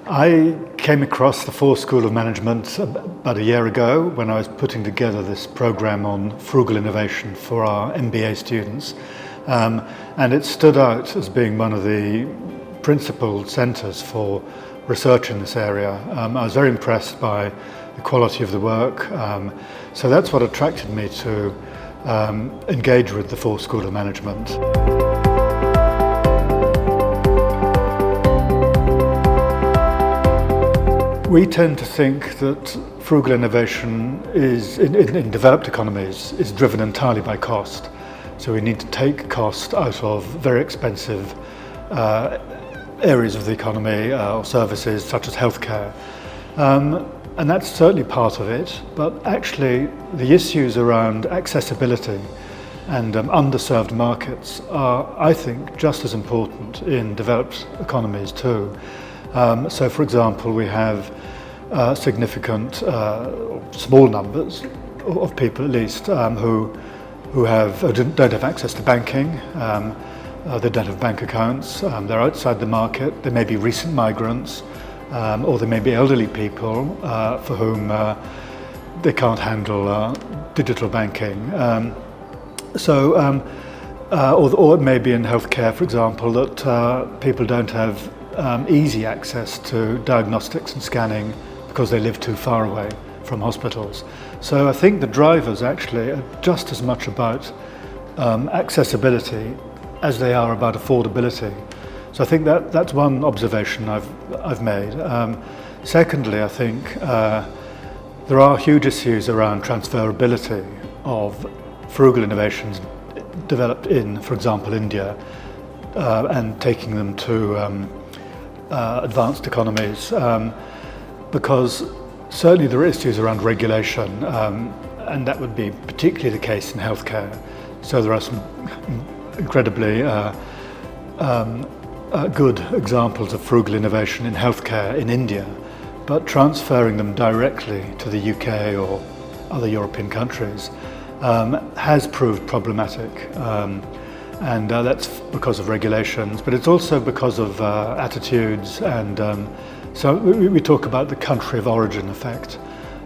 I came across the FORE School of Management about a year ago when I was putting together this program on frugal innovation for our MBA students. And it stood out as being one of the principal centres for research in this area. I was very impressed by the quality of the work, so that's what attracted me to engage with the FORE School of Management. We tend to think that frugal innovation is, in developed economies, is driven entirely by cost. So we need to take cost out of very expensive areas of the economy or services such as healthcare. And that's certainly part of it, but actually the issues around accessibility and underserved markets are, I think, just as important in developed economies too. So for example, we have significant, small numbers of people at least, who don't have access to banking, they don't have bank accounts, they're outside the market, they may be recent migrants, or they may be elderly people for whom they can't handle digital banking. Or it may be in healthcare, for example, that people don't have easy access to diagnostics and scanning because they live too far away from hospitals. So I think the drivers actually are just as much about accessibility as they are about affordability. So I think that's one observation I've made. Secondly, I think there are huge issues around transferability of frugal innovations developed in, for example, India, and taking them to advanced economies, because certainly there are issues around regulation, and that would be particularly the case in healthcare. So there are some incredibly good examples of frugal innovation in healthcare in India, but transferring them directly to the UK or other European countries has proved problematic. And that's because of regulations, but it's also because of attitudes, and so we talk about the country of origin effect.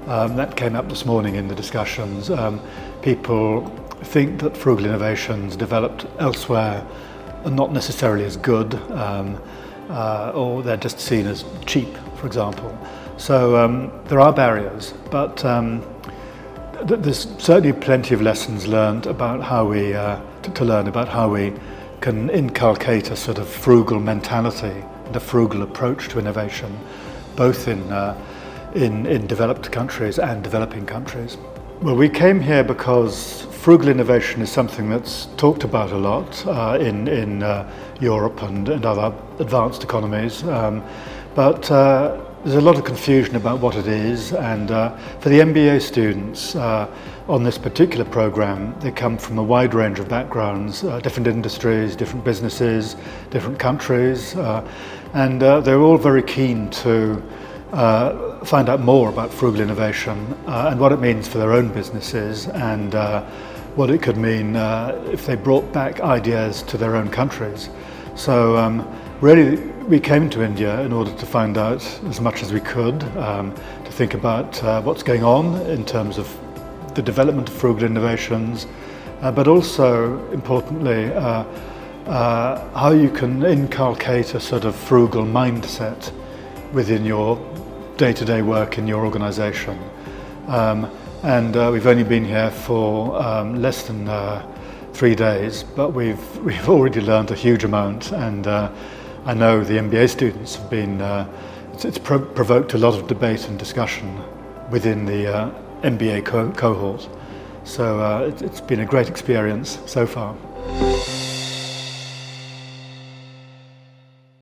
That came up this morning in the discussions. People think that frugal innovations developed elsewhere are not necessarily as good, or they're just seen as cheap, for example. So there are barriers, but there's certainly plenty of lessons learned about how we to learn about how we can inculcate a sort of frugal mentality and a frugal approach to innovation, both in developed countries and developing countries. Well, we came here because frugal innovation is something that's talked about a lot in Europe and other advanced economies, but there's a lot of confusion about what it is, and for the MBA students on this particular program, they come from a wide range of backgrounds, different industries, different businesses, different countries, and they're all very keen to find out more about frugal innovation and what it means for their own businesses, and what it could mean if they brought back ideas to their own countries. So really, we came to India in order to find out as much as we could, to think about what's going on in terms of the development of frugal innovations, but also, importantly, how you can inculcate a sort of frugal mindset within your day-to-day work in your organisation. And we've only been here for less than 3 days, but we've already learned a huge amount, and I know the MBA students have been, it's provoked a lot of debate and discussion within the MBA cohort. So it's been a great experience so far.